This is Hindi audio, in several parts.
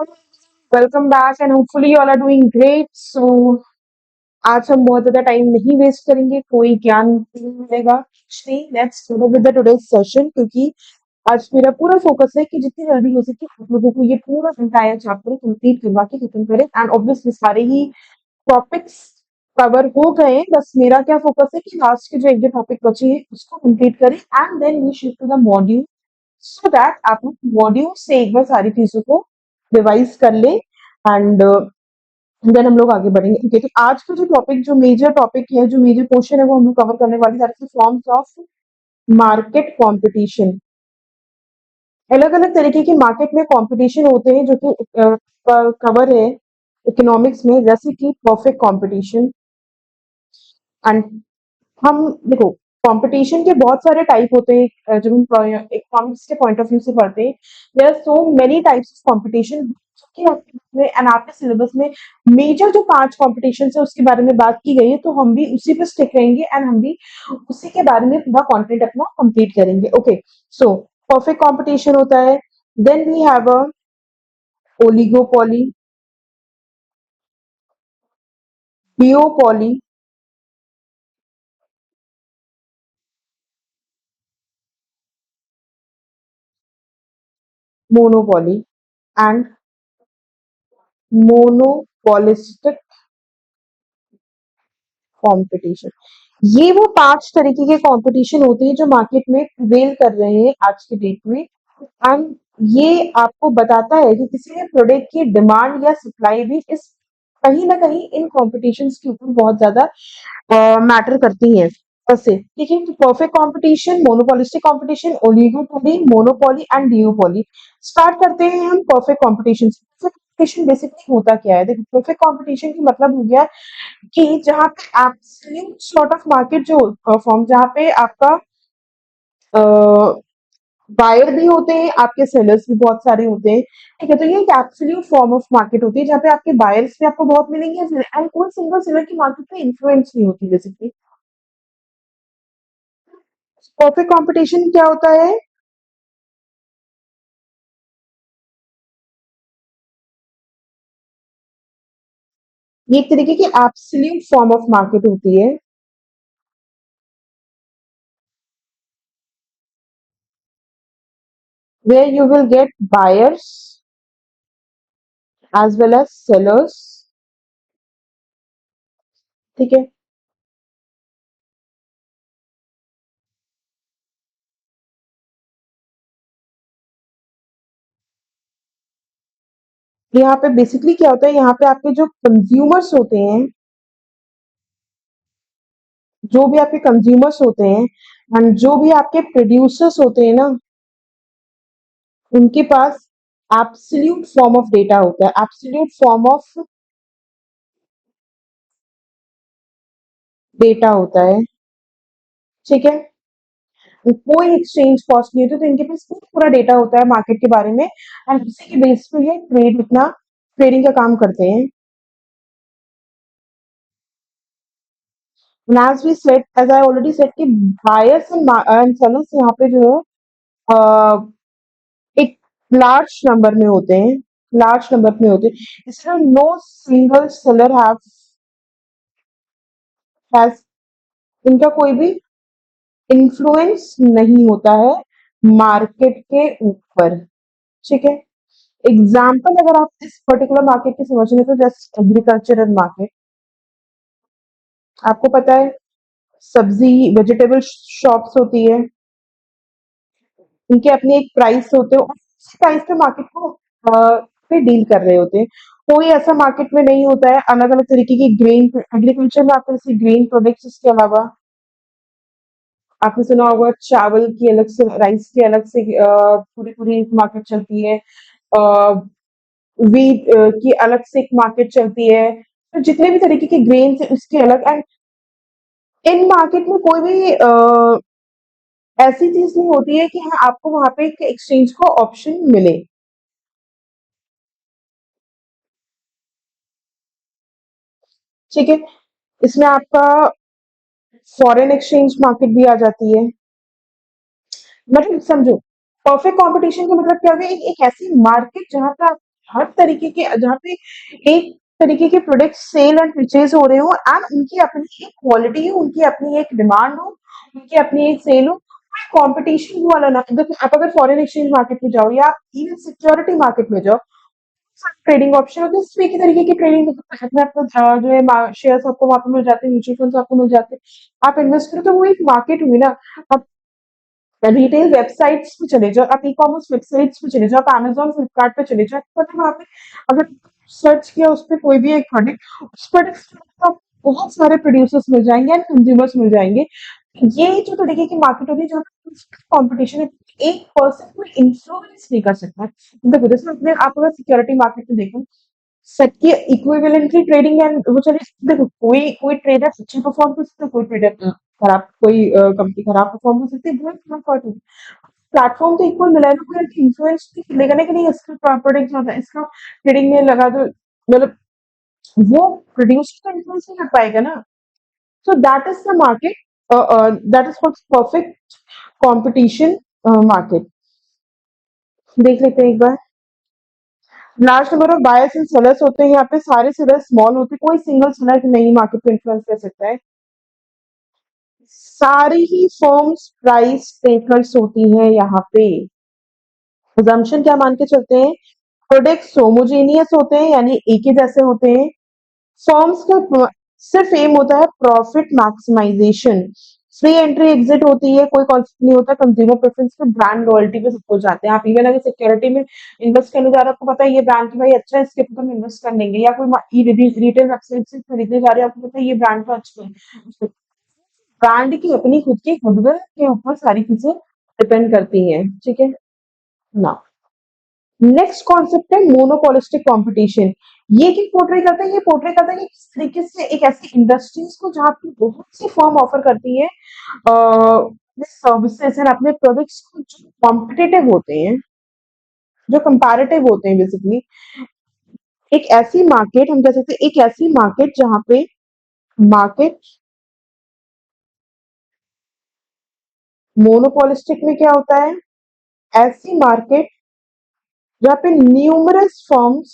Welcome back and hopefully you all are doing great. So आज हम बहुत ज्यादा टाइम नहीं वेस्ट करेंगे, कोई ज्ञान नहीं मिलेगा, कुछ नहीं। Let's start with the today's session, क्योंकि आज मेरा पूरा फोकस है कि जितनी जल्दी हो सके आप लोगों को ये पूरा एंटायर चैप्टर कंप्लीट करवा के खत्म करें। एंड ऑब्वियसली सारे ही टॉपिक्स कवर हो गए हैं, बस मेरा क्या फोकस है कि लास्ट के जो एक दो टॉपिक बचे हैं उसको कंप्लीट करें and then we shift to the module, so that आप लोग मॉड्यूल से एक बार सारी चीजों को रिवाइज कर ले एंड देन हम लोग आगे बढ़ेंगे। ठीक है, तो आज का जो टॉपिक, जो मेजर टॉपिक है, जो मेजर क्वेश्चन है, वो हम लोग कवर करने वाले हैं फॉर्म्स ऑफ मार्केट कंपटीशन। अलग अलग तरीके के मार्केट में कंपटीशन होते हैं जो कि कवर है इकोनॉमिक्स में, जैसे कि परफेक्ट कंपटीशन। एंड हम देखो, कंपटीशन के बहुत सारे टाइप होते हैं, जब हम इकोनॉमिक्स के पॉइंट ऑफ व्यू से पढ़ते हैं। There are so many types of competition, and आपके सिलेबस में मेजर जो 5 कॉम्पिटिशन है उसके बारे में बात की गई है, तो हम भी उसी पे स्टिक रहेंगे एंड हम भी उसी के बारे में पूरा कंटेंट अपना कंप्लीट करेंगे। ओके, सो परफेक्ट कंपटीशन होता है, then we have a oligopoly, duopoly, monopoly and monopolistic competition. ये वो 5 तरीके के कंपटीशन होते हैं जो मार्केट में प्रिवेल कर रहे हैं आज के डेट में। एंड ये आपको बताता है कि किसी भी प्रोडक्ट की डिमांड या सप्लाई भी इस कहीं ना कहीं इन कॉम्पिटिशन्स के ऊपर बहुत ज्यादा मैटर करती है। ऐसे ठीक है, तो perfect competition, monopolistic competition, oligopoly, monopoly and डिओपोली। Start करते हैं हम परफेक्ट कंपटीशन से। परफेक्ट कंपटीशन बेसिकली होता क्या है? देखो, परफेक्ट कंपटीशन का मतलब हो गया कि जहाँ पे एब्सोल्यूट सॉर्ट ऑफ मार्केट जो फॉर्म, जहाँ पे आपका बायर भी होते हैं, आपके सेलर्स भी बहुत सारे होते हैं। ठीक है, तो ये एक एब्सोल्यूट फॉर्म ऑफ मार्केट होती है जहाँ पे आपके बायर्स भी आपको बहुत मिलेंगे एंड कोई सिंगल सेलर की मार्केट में इन्फ्लुएंस नहीं होती बेसिकली। परफेक्ट कंपटीशन क्या होता है? ये एक तरीके की एब्सोल्यूट फॉर्म ऑफ मार्केट होती है where you will get buyers as well as sellers। ठीक है, यहाँ पे बेसिकली क्या होता है, यहाँ पे आपके जो कंज्यूमर्स होते हैं, जो भी आपके कंज्यूमर्स होते हैं एंड जो भी आपके प्रोड्यूसर्स होते हैं ना, उनके पास एब्सोल्यूट फॉर्म ऑफ डेटा होता है, एब्सोल्यूट फॉर्म ऑफ डेटा होता है। ठीक है, कोई एक्सचेंज कॉस्ट नहीं होती, तो इनके पास पूरा डेटा होता है मार्केट के बारे में एंड उसी के बेस पे ये ट्रेडिंग का काम करते हैं। And as we said, as I already said कि buyers and sellers यहाँ पे जो है अ, एक लार्ज नंबर में होते हैं, लार्ज नंबर में होते हैं, इसलिए नो सिंगल सेलर हैज, इनका कोई भी इन्फ्लुएंस नहीं होता है मार्केट के ऊपर। ठीक है, एग्जाम्पल अगर आप इस पर्टिकुलर मार्केट की समझ रहे, तो जस्ट एग्रीकल्चरल मार्केट, आपको पता है सब्जी वेजिटेबल शॉप्स होती है, इनके अपने एक प्राइस होते हैं और उस प्राइस पे मार्केट को पे डील कर रहे होते हैं। कोई ऐसा मार्केट में नहीं होता है। अलग अलग तरीके की ग्रेन एग्रीकल्चर में आपको जैसे ग्रेन प्रोडक्ट्स, इसके अलावा आपने सुना होगा चावल की अलग से, राइस की अलग से पूरी पूरी मार्केट चलती है, वीट की अलग से एक मार्केट चलती है। तो जितने भी तरीके के ग्रेन है उसके अलग, एंड इन मार्केट में कोई भी ऐसी चीज नहीं होती है कि हाँ आपको वहां पे एक एक्सचेंज को ऑप्शन मिले। ठीक है, इसमें आपका फॉरेन एक्सचेंज मार्केट भी आ जाती है। मतलब समझो, परफेक्ट कंपटीशन का मतलब क्या है? एक ऐसी मार्केट जहां पे हर तरीके के जहाँ पे एक तरीके के प्रोडक्ट सेल एंड परचेज हो रहे हो एंड उनकी अपनी एक क्वालिटी हो, उनकी अपनी एक डिमांड हो, उनकी अपनी एक सेल हो, कंपटीशन वाला ना। देखो आप अगर फॉरेन एक्सचेंज मार्केट में जाओ या आप इवन सिक्योरिटी मार्केट में जाओ, ट्रेडिंग ऑप्शन होते हैं, इसमें एक ही तरीके की ट्रेडिंग में आपको जो है शेयर्स आपको वहां पे मिल जाते हैं, म्यूचुअल फंड्स आपको मिल जाते हैं, आप इन्वेस्ट करो तो वो एक मार्केट हुई ना। आप रिटेल वेबसाइट्स पे चले जाओ, आप ई-कॉमर्स वेबसाइट्स पे चले जाओ, आप अमेज़न, फ्लिपकार्ट पे चले जाओ, आपको पता है वहाँ पे अगर सर्च किया उस पे कोई भी एक प्रोडक्ट, उस प्रोडक्ट से आपको बहुत सारे प्रोड्यूसर्स मिल जाएँगे एंड कंज्यूमर्स मिल जाएँगे। ये जो तरीके की मार्केट होती है जहाँ पे कॉम्पिटिशन है, एक पर्सन कोई इन्फ्लुएंस नहीं कर सकता। देखो जैसे अपने आप अगर सिक्योरिटी मार्केट में देखो, सबकी इक्विवेलेंटली ट्रेडिंग एंड वो चले। देखो कोई कोई ट्रेडर अच्छा परफॉर्म कर सकता है, कोई ट्रेडर खराब, कोई कंपनी खराब परफॉर्म कर सकती है, वो एक प्लेटफॉर्म तो इक्वल मिला है ना, कोई इन्फ्लुएंस लेगा ना कि नहीं इसका प्रोडक्ट ज्यादा है, इसका ट्रेडिंग में लगा दो, मतलब वो प्रोड्यूसर तो इन्फ्लुएंस नहीं कर पाएगा ना। So that is the market, that is what's perfect competition market. देख लेते हैं एक बार। Large number of buyers and sellers होते हैं, यहाँ पे सारे सेलर्स स्मॉल होते हैं, कोई सिंगल सेलर नहीं मार्केट को इन्फ्लुएंस कर सकता है। सारी ही फर्म्स प्राइस टेकर्स होती हैं यहाँ पे। assumption क्या मान के चलते हैं, प्रोडक्ट्स होमोजेनियस होते हैं यानी एक ही जैसे होते हैं। फर्म्स का सिर्फ एम होता है profit maximization. Free entry exit होती है, कोई कॉन्सेप्ट नहीं होता, कंज्यूमर प्रेफरेंस पे, ब्रांड लॉयल्टी पे सब कुछ जाते हैं। आप इवन अगर सिक्योरिटी में इन्वेस्ट करने जा रहे हो, आपको पता है ये ब्रांड की भाई अच्छा है, इसके ऊपर हम इन्वेस्ट कर लेंगे, या कोई रिटेल वेबसाइट से खरीदने जा रहे हो, आपको पता है ये ब्रांड तो अच्छा है। ब्रांड की अपनी खुद की गुडविल के ऊपर सारी चीजें डिपेंड करती हैं, ठीक है ना। नेक्स्ट कॉन्सेप्ट है मोनोपोलिस्टिक कंपटीशन। ये क्या पोर्ट्रे करता है, ये पोर्ट्रे करता है कि किस तरीके से एक ऐसी इंडस्ट्रीज को जहाँ पे बहुत सी फर्म ऑफर करती है सर्विसेज एंड अपने प्रोडक्ट्स को जो कॉम्पिटिटिव होते हैं, जो कंपैरेटिव होते हैं बेसिकली। एक ऐसी मार्केट हम कह सकते हैं, एक ऐसी मार्केट जहाँ पे मार्केट मोनोपोलिस्टिक में क्या होता है, ऐसी मार्केट जहाँ पे न्यूमरस फर्म्स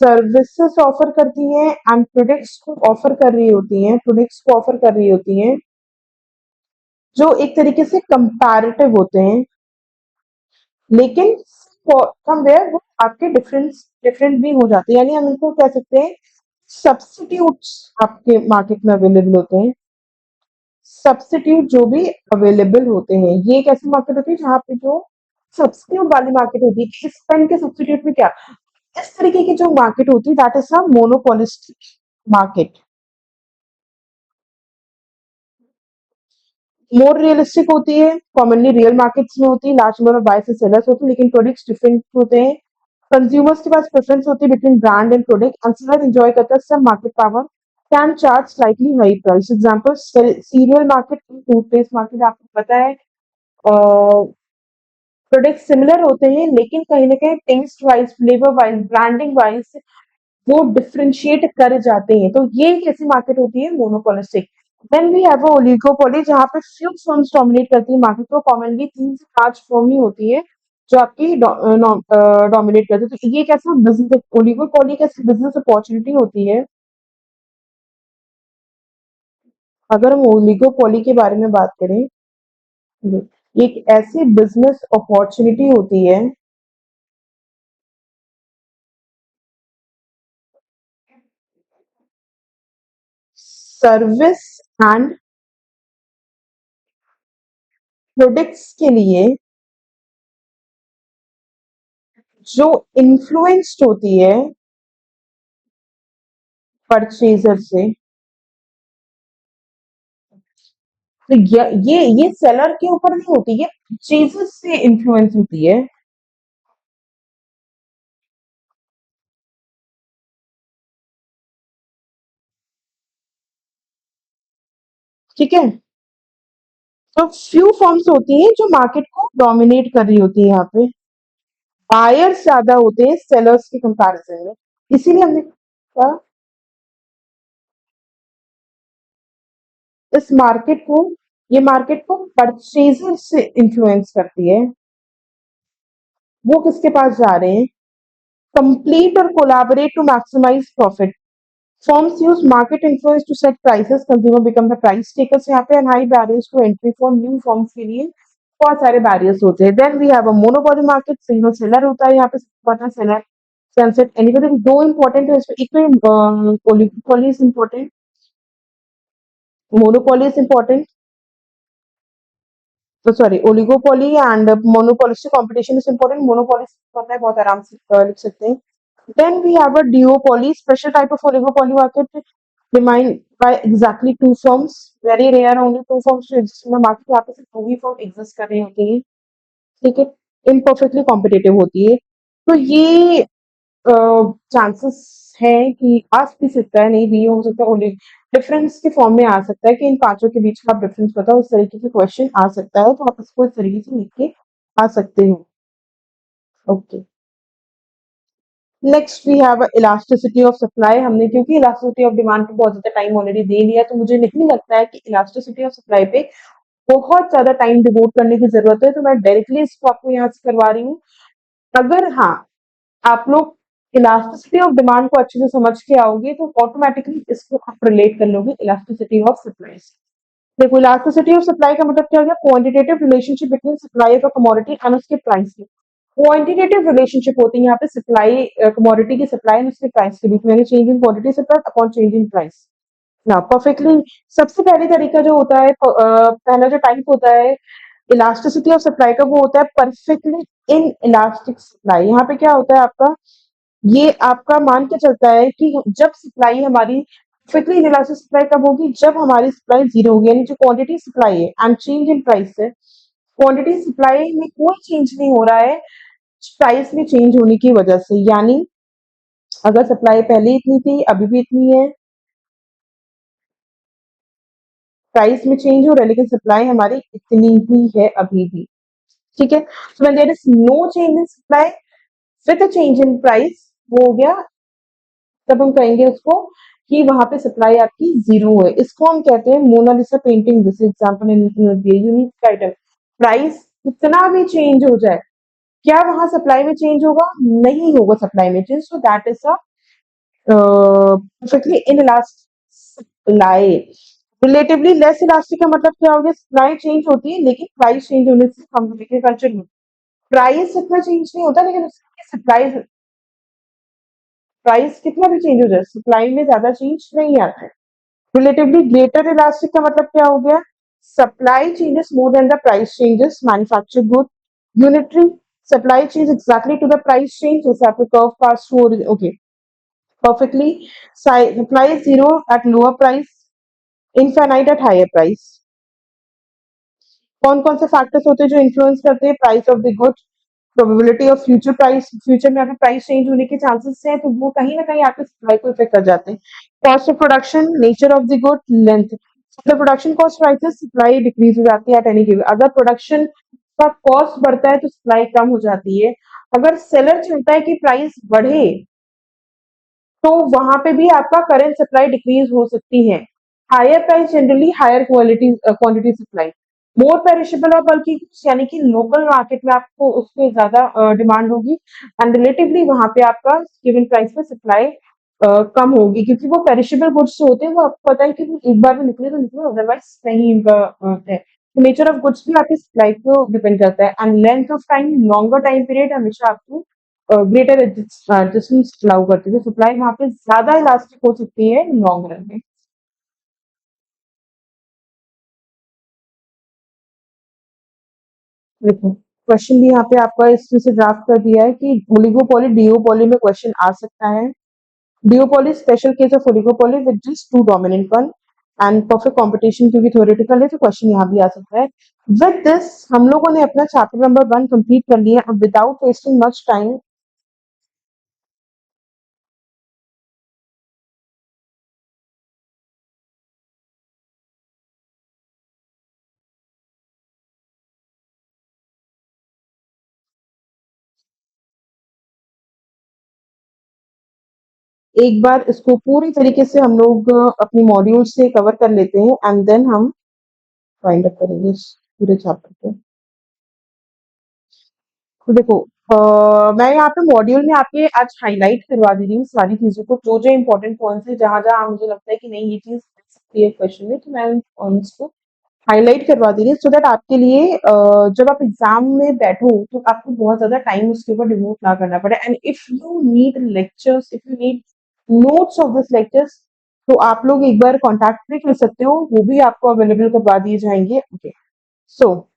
सर्विसेज ऑफर करती हैं एंड प्रोडक्ट्स को ऑफर कर रही होती हैं, प्रोडक्ट्स को ऑफर कर रही होती हैं जो एक तरीके से कंपैरेटिव होते हैं, लेकिन समवेयर वो आपके डिफरेंस डिफरेंट भी हो जाते हैं, यानी हम इनको कह सकते हैं सब्स्टिट्यूट्स आपके मार्केट में अवेलेबल होते हैं। सब्स्टिट्यूट जो भी अवेलेबल होते हैं, ये एक ऐसी मार्केट होती है जहाँ पे जो सब्स्टिट्यूट वाली मार्केट होती है कि इस पेन के सब्स्टिट्यूट में क्या, इस तरीके की जो मार्केट होती है that is a monopolistic market. More realistic होती है, कॉमनली रियल मार्केट्स में होती है, large number of buyers and sellers होते हैं, लेकिन प्रोडक्ट्स डिफरेंट होते हैं। कंज्यूमर्स के पास प्रेफरेंस होती है between brand and product, and seller enjoy करता है some market power, can charge slightly high price. Example serial market, toothpaste market, आपको पता है प्रोडक्ट सिमिलर होते हैं लेकिन कहीं ना कहीं taste wise, flavour wise, branding wise वो डिफरेंशिएट कर जाते हैं। तो ये एक ऐसी मार्केट होती है monopolistic. Then we have oligopoly जहाँ पे फ्यू फर्म्स डोमिनेट करती है मार्केट को, कॉमनली 3 से 5 फर्म ही होती है जो आपकी डोमिनेट करती है। तो ये एक ऐसा बिजनेस, ओलिगोपोली एक ऐसी बिजनेस अपॉर्चुनिटी होती है। अगर हम ओलिगोपोली के बारे में बात करें, ये एक ऐसी बिजनेस अपॉर्चुनिटी होती है, सर्विस एंड प्रोडक्ट्स के लिए जो इन्फ्लुएंस्ड होती है परचेजर से। तो ये सेलर के ऊपर नहीं होती, ये परचेजर से इन्फ्लुएंस होती है, ठीक है। तो फ्यू फर्म्स होती हैं जो मार्केट को डोमिनेट कर रही होती है, यहाँ पे बायर्स ज्यादा होते हैं सेलर्स के कंपैरिजन में, इसीलिए हमने कहा इस मार्केट को ये मार्केट को परचेजर से इन्फ्लुएंस करती है। वो किसके पास जा रहे हैं? कंप्लीट और collaborate to maximize profit. Firms use market influence to set prices, consumer become the price takers यहाँ पे, and high barriers to entry for new firms के लिए बहुत सारे barriers होते हैं। Then we have a monopoly market, single seller होता है यहाँ पे, पता seller sunset anybody दो important है इसमें, एक तो oligopoly is important, monopoly is important, तो sorry oligopoly and monopolistic competition is important. Monopoly पता है बहुत आराम से लिख सकते हैं। Then we have a duopoly, special type of oligopoly market defined by exactly two firms, very rare only two firms to exist in the market, यहाँ पे सिर्फ दो ही फर्म एग्जिस्ट कर रही होती है, ठीक है, इम्परफेक्टली कॉम्पिटिटिव होती है। तो ये चांसेस है कि आ भी सकता है, नहीं भी हो सकता, ओनली डिफरेंस के फॉर्म में आ सकता है कि इन पांचों के बीच का आप डिफरेंस बताओ, उस तरीके से क्वेश्चन आ सकता है, तो आप इसको इस तरीके से लिख के आ सकते हो। Okay, next we have elasticity of supply. हमने क्योंकि इलास्टिसिटी ऑफ डिमांड पे बहुत ज्यादा टाइम ऑलरेडी दे लिया, तो मुझे नहीं लगता है कि इलास्टिसिटी ऑफ सप्लाई पे बहुत ज्यादा टाइम डिवोट करने की जरूरत है, तो मैं डायरेक्टली इसको आपको यहाँ से करवा रही हूँ। अगर हाँ, आप लोग इलास्टिसिटी ऑफ डिमांड को अच्छे से समझ के आओगे तो ऑटोमेटिकली इसको आप रिलेट कर लोगे इलास्टिसिटी ऑफ सप्लाई से। देखो, इलास्टिसिटी ऑफ सप्लाई का मतलब क्या हो गया? Quantitative relationship between supply of a commodity and उसके प्राइस की। क्वांटिटेटिव रिलेशनशिप होती है यहाँ पे सप्लाई, कमोडिटी की सप्लाई एंड उसके प्राइस के बीच में, change in quantity supply upon change in price. ना परफेक्टली, सबसे पहले तरीका जो होता है, पहला जो टाइप होता है इलास्टिसिटी ऑफ सप्लाई का, वो होता है परफेक्टली इन इलास्टिक सप्लाई। यहाँ पे क्या होता है आपका, ये आपका मान के चलता है कि जब सप्लाई हमारी परफेक्टली इलास्टिक सप्लाई कब होगी? जब हमारी सप्लाई जीरो होगी, यानी जो क्वांटिटी सप्लाई है एंड चेंज इन प्राइस है, क्वांटिटी सप्लाई में कोई चेंज नहीं हो रहा है प्राइस में चेंज होने की वजह से। यानी अगर सप्लाई पहले इतनी थी, अभी भी इतनी है, प्राइस में चेंज हो रहा है, लेकिन सप्लाई हमारी इतनी ही है अभी भी, ठीक है। So when there is no change in supply with a change in price, वो हो गया, तब हम कहेंगे उसको कि वहां पे सप्लाई आपकी जीरो है। इसको हम कहते हैं Mona Lisa painting, this example in unique item. Price कितना भी चेंज हो जाए, क्या वहां सप्लाई में चेंज होगा? नहीं होगा सप्लाई में change, so that is a perfectly inelastic supply। Relatively less elastic का मतलब क्या हो गया? सप्लाई चेंज होती है लेकिन प्राइस चेंज होने से कम, एग्रीकल्चर में प्राइस इतना चेंज नहीं होता, लेकिन उसकी सप्लाई, प्राइस कितना भी चेंज हो जाए सप्लाई में ज्यादा चेंज नहीं आता है। रिलेटिवली ग्रेटर इलास्टिक का मतलब क्या हो गया? Supply changes more than the price changes, manufacture good unitary, supply change exactly to the price change, जैसे आपके curve pass through, okay, perfectly supply is zero at lower price, infinite at higher price। कौन कौन से फैक्टर्स होते हैं जो इन्फ्लुएंस करते हैं price of the good? Probability of future price, future में आपके प्राइस चेंज होने के चांसेस हैं, तो वो कहीं ना कहीं आपके सप्लाई को इफेक्ट कर जाते हैं। Cost of production, nature of the good, length, the production cost rises, supply decrease हो जाती है एट एनी गिवन। अगर प्रोडक्शन का कॉस्ट बढ़ता है तो सप्लाई कम हो जाती है। अगर सेलर चाहता है कि प्राइस बढ़े, तो वहां पे भी आपका करंट सप्लाई डिक्रीज हो सकती है। Higher price generally higher quality quantity supply, more perishable और बल्कि यानी कि लोकल मार्केट में आपको उससे ज्यादा डिमांड होगी, एंड रिलेटिवली वहां पे आपका गिवन प्राइस पे सप्लाई कम होगी, क्योंकि वो पेरिशेबल गुड्स जो होते हैं वो आपको पता है कि वो एक बार में निकले तो निकले, अदरवाइज नहीं इनका है। नेचर ऑफ गुड्स भी आपकी सप्लाई को डिपेंड करता है, and length of time, longer time period हमेशा आपको ग्रेटर डिस्टेंस अलाउ करती है, सप्लाई वहां पे ज्यादा इलास्टिक हो सकती है लॉन्ग रन में। देखो, क्वेश्चन भी यहाँ पे आपका इसमें से ड्राफ्ट कर दिया है कि ओलिगोपोली डिओपोली में क्वेश्चन आ सकता है। Duopoly special case of oligopoly with just two dominant one and perfect competition, क्योंकि थ्योरेटिकल है तो क्वेश्चन यहाँ भी आ सकता है। विद दिस हम लोगों ने अपना चैप्टर नंबर 1 कंप्लीट कर लिया, और विदाउट वेस्टिंग मच टाइम एक बार इसको पूरी तरीके से हम लोग अपनी मॉड्यूल से कवर कर लेते हैं, एंड देन हम फाइंड अप करेंगे इस पूरे चैप्टर को। तो देखो मैं यहाँ पे मॉड्यूल में आपके आज हाईलाइट करवा दे रही हूँ सारी चीज़ों को, जो-जो इम्पोर्टेंट पॉइंट्स हैं, जहाँ-जहाँ मुझे लगता है कि नहीं ये चीज़ आ सकती है क्वेश्चन में, तो मैं उन पॉइंट्स को हाईलाइट करवा दे रही हूँ सो दैट आपके लिए जब आप एग्ज़ाम में बैठो तो आपको बहुत ज़्यादा टाइम उसके ऊपर डिवोट ना करना पड़े। And if you need lectures, if you need notes of this lectures, तो आप लोग एक बार कॉन्टैक्ट भी कर सकते हो, वो भी आपको अवेलेबल करवा दिए जाएँगे। ओके, सो